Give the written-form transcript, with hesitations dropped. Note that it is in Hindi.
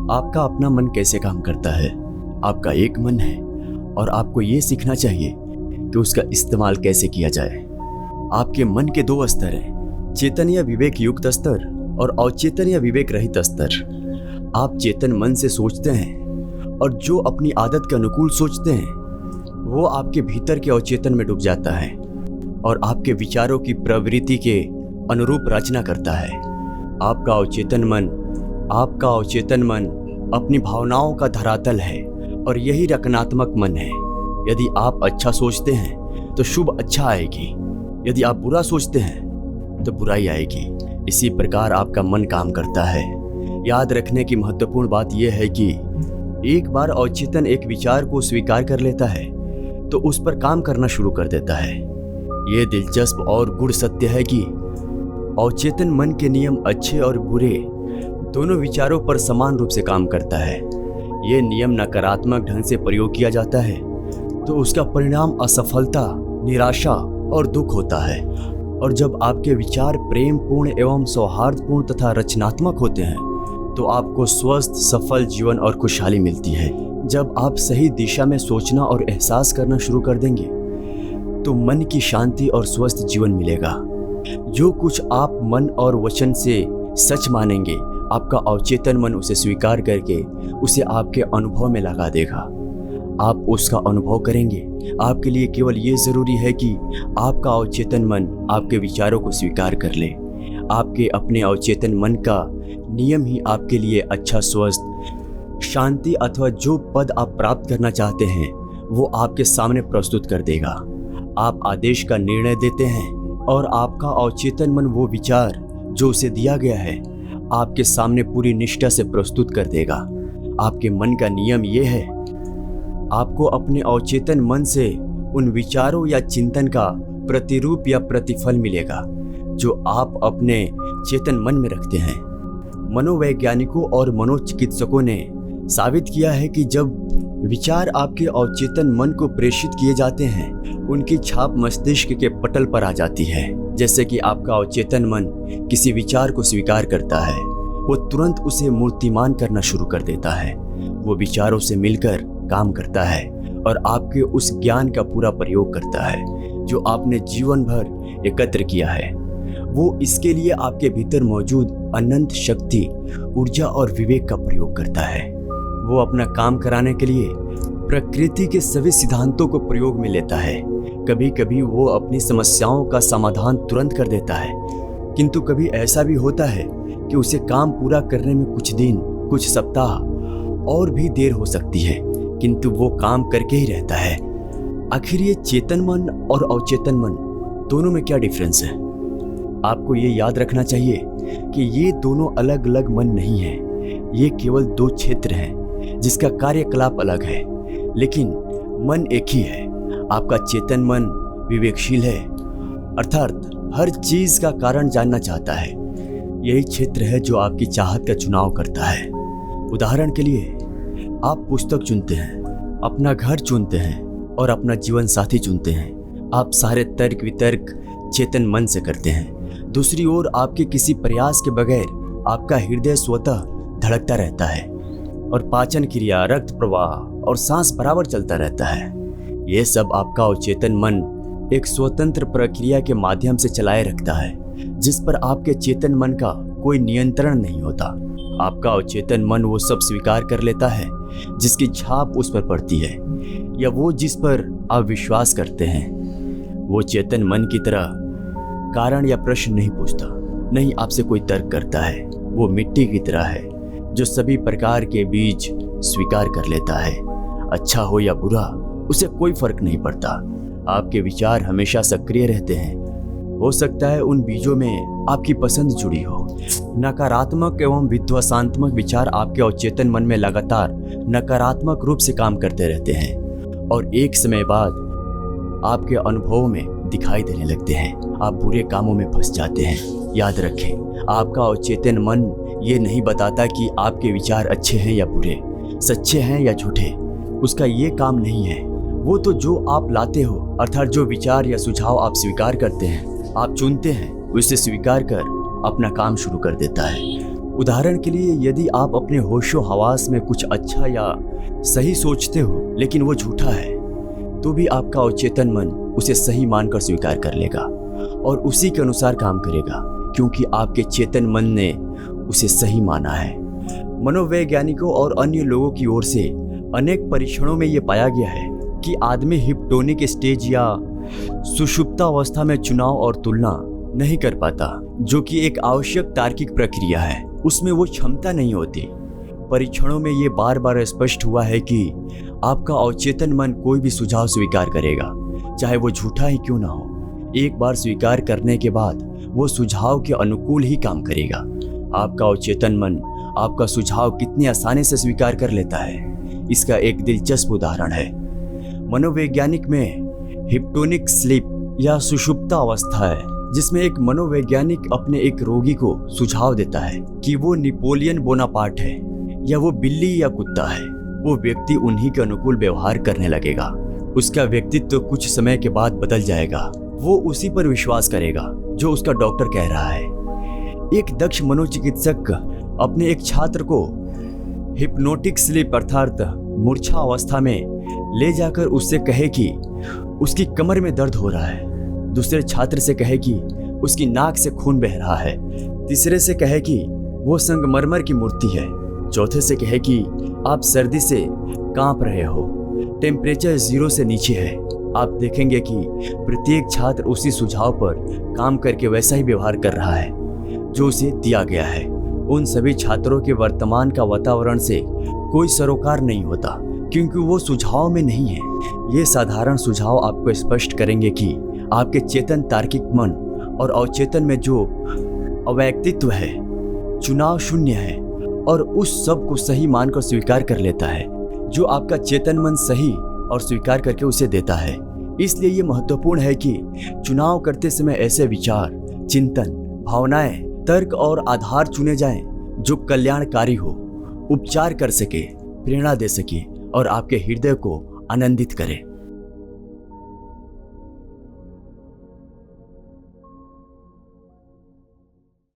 आपका अपना मन कैसे काम करता है। आपका एक मन है और आपको ये सीखना चाहिए कि उसका इस्तेमाल कैसे किया जाए। आपके मन के दो स्तर हैं, चेतन या विवेक युक्त स्तर और अचेतन या विवेक रहित स्तर। आप चेतन मन से सोचते हैं और जो अपनी आदत के अनुकूल सोचते हैं वो आपके भीतर के अचेतन में डूब जाता है और आपके विचारों की प्रवृत्ति के अनुरूप रचना करता है। आपका अचेतन मन अपनी भावनाओं का धरातल है और यही रचनात्मक मन है। यदि आप अच्छा सोचते हैं तो शुभ अच्छा आएगी, यदि आप बुरा सोचते हैं तो बुराई आएगी। इसी प्रकार आपका मन काम करता है। याद रखने की महत्वपूर्ण बात यह है कि एक बार अचेतन एक विचार को स्वीकार कर लेता है तो उस पर काम करना शुरू कर देता है। यह दिलचस्प और गूढ़ सत्य है कि अचेतन मन के नियम अच्छे और बुरे दोनों विचारों पर समान रूप से काम करता है। यह नियम नकारात्मक ढंग से प्रयोग किया जाता है तो उसका परिणाम असफलता, निराशा और दुख होता है। और जब आपके विचार प्रेमपूर्ण एवं सौहार्दपूर्ण तथा रचनात्मक होते हैं तो आपको स्वस्थ, सफल जीवन और खुशहाली मिलती है। जब आप सही दिशा में सोचना और एहसास करना शुरू कर देंगे तो मन की शांति और स्वस्थ जीवन मिलेगा। जो कुछ आप मन और वचन से सच मानेंगे, आपका अवचेतन मन उसे स्वीकार करके उसे आपके अनुभव में लगा देगा। आप उसका अनुभव करेंगे। आपके लिए केवल ये जरूरी है कि आपका अवचेतन मन आपके विचारों को स्वीकार कर ले। आपके अपने अवचेतन मन का नियम ही आपके लिए अच्छा, स्वस्थ, शांति अथवा जो पद आप प्राप्त करना चाहते हैं वो आपके सामने प्रस्तुत कर देगा। आप आदेश का निर्णय देते हैं और आपका अवचेतन मन वो विचार जो उसे दिया गया है आपके सामने पूरी निष्ठा से प्रस्तुत कर देगा। आपके मन का नियम ये है, आपको अपने अवचेतन मन से उन विचारों या चिंतन का प्रतिरूप या प्रतिफल मिलेगा जो आप अपने चेतन मन में रखते हैं। मनोवैज्ञानिकों और मनोचिकित्सकों ने साबित किया है कि जब विचार आपके अवचेतन मन को प्रेषित किए जाते हैं उनकी छाप मस्तिष्क के पटल पर आ जाती है। जैसे कि आपका अवचेतन मन किसी विचार को स्वीकार करता है, वो तुरंत उसे मूर्तिमान करना शुरू कर देता है। वो विचारों से मिलकर काम करता है और आपके उस ज्ञान का पूरा प्रयोग करता है जो आपने जीवन भर एकत्र किया है। वो इसके लिए आपके भीतर मौजूद अनंत शक्ति, ऊर्जा और विवेक का प्रयोग करता है। वो अपना काम कराने के लिए प्रकृति के सभी सिद्धांतों को प्रयोग में लेता है। कभी कभी वो अपनी समस्याओं का समाधान तुरंत कर देता है, किंतु कभी ऐसा भी होता है कि उसे काम पूरा करने में कुछ दिन, कुछ सप्ताह और भी देर हो सकती है, किंतु वो काम करके ही रहता है। आखिर ये चेतन मन और अवचेतन मन दोनों में क्या डिफरेंस है? आपको ये याद रखना चाहिए कि ये दोनों अलग अलग मन नहीं है। ये केवल दो क्षेत्र हैं जिसका कार्यकलाप अलग है, लेकिन मन एक ही है। आपका चेतन मन विवेकशील है, अर्थात हर चीज का कारण जानना चाहता है। यही क्षेत्र है जो आपकी चाहत का चुनाव करता है। उदाहरण के लिए, आप पुस्तक चुनते हैं, अपना घर चुनते हैं और अपना जीवन साथी चुनते हैं। आप सारे तर्क वितर्क चेतन मन से करते हैं। दूसरी ओर आपके किसी प्रयास के बगैर आपका हृदय स्वतः धड़कता रहता है और पाचन क्रिया, रक्त प्रवाह और सांस बराबर चलता रहता है। यह सब आपका अवचेतन मन एक स्वतंत्र प्रक्रिया के माध्यम से चलाए रखता है, जिस पर आपके चेतन मन का कोई नियंत्रण नहीं होता। आपका अवचेतन मन वो सब स्वीकार कर लेता है जिसकी छाप उस पर पड़ती है या वो जिस पर आप विश्वास करते हैं। वो चेतन मन की तरह कारण या प्रश्न नहीं पूछता, नहीं आपसे कोई तर्क करता है। वो मिट्टी की तरह है जो सभी प्रकार के बीज स्वीकार कर लेता है। अच्छा हो या बुरा उसे कोई फर्क नहीं पड़ता। आपके विचार हमेशा सक्रिय रहते हैं। हो सकता है उन बीजों में आपकी पसंद जुड़ी हो। नकारात्मक एवं विध्वंसात्मक विचार आपके अवचेतन मन में लगातार नकारात्मक रूप से काम करते रहते हैं और एक समय बाद आपके अनुभवों में दिखाई देने लगते हैं। आप बुरे कामों में फंस जाते हैं। याद रखें, आपका अवचेतन मन ये नहीं बताता कि आपके विचार अच्छे हैं या बुरे, सच्चे हैं या झूठे। उसका ये काम नहीं है। वो तो जो आप लाते हो, अर्थात जो विचार या सुझाव आप स्वीकार करते हैं, आप चुनते हैं, उसे स्वीकार कर अपना काम शुरू कर देता है। उदाहरण के लिए, यदि आप अपने होशो हवास में कुछ अच्छा या सही सोचते हो लेकिन वो झूठा है, तो भी आपका अवचेतन मन उसे सही मानकर स्वीकार कर लेगा और उसी के अनुसार काम करेगा, क्योंकि आपके चेतन मन ने उसे सही माना है। मनोवैज्ञानिकों और अन्य लोगों की ओर से अनेक परीक्षणों में यह पाया गया है कि आदमी हिप्नोटिक स्टेज या सुषुप्त अवस्था में चुनाव और तुलना नहीं कर पाता, जो कि एक आवश्यक तार्किक प्रक्रिया है। उसमें वो क्षमता नहीं होती। परीक्षणों में ये बार बार स्पष्ट हुआ है कि आपका अवचेतन मन कोई भी सुझाव स्वीकार करेगा, चाहे वो झूठा ही क्यों ना हो। एक बार स्वीकार करने के बाद वो सुझाव के अनुकूल ही काम करेगा। आपका अवचेतन मन आपका सुझाव कितनी आसानी से स्वीकार कर लेता है, इसका एक दिलचस्प उदाहरण है। मनोवैज्ञानिक में हिप्नोटिक स्लीप या सुषुप्त अवस्था है, जिसमें एक मनोवैज्ञानिक अपने एक रोगी को सुझाव देता है कि वो नेपोलियन बोनापार्ट है या वो बिल्ली या कुत्ता है। वो व्यक्ति उन्हीं के अनुकूल व्यवहार करने लगेगा। उसका व्यक्तित्व कुछ समय के बाद बदल जाएगा। वो उसी पर विश्वास करेगा जो उसका डॉक्टर कह रहा है। एक दक्ष मनोचिकित्सक अपने एक छात्र को हिप्नोटिक स्लीप अर्थात मूर्छा अवस्था में ले जाकर उससे कहे कि उसकी कमर में दर्द हो रहा है। दूसरे छात्र से कहे कि उसकी नाक से खून बह रहा है। तीसरे से कहे कि वो संगमरमर की मूर्ति है। चौथे से कहे कि आप सर्दी से कांप रहे हो, टेम्परेचर 0 से नीचे है। आप देखेंगे कि प्रत्येक छात्र उसी सुझाव पर काम करके वैसा ही व्यवहार कर रहा है जो उसे दिया गया है। उन सभी छात्रों के वर्तमान का वातावरण से कोई सरोकार नहीं होता, क्योंकि वो सुझाव में नहीं है। ये साधारण सुझाव आपको स्पष्ट करेंगे कि आपके चेतन तार्किक मन और अवचेतन में जो अवैयक्तित्व है, चुनाव शून्य है और उस सब को सही मानकर स्वीकार कर लेता है जो आपका चेतन मन सही और स्वीकार करके उसे देता है। इसलिए ये महत्वपूर्ण है कि चुनाव करते समय ऐसे विचार, चिंतन, भावनाएं, तर्क और आधार चुने जाएं जो कल्याणकारी हो, उपचार कर सके, प्रेरणा दे सके और आपके हृदय को आनंदित करे।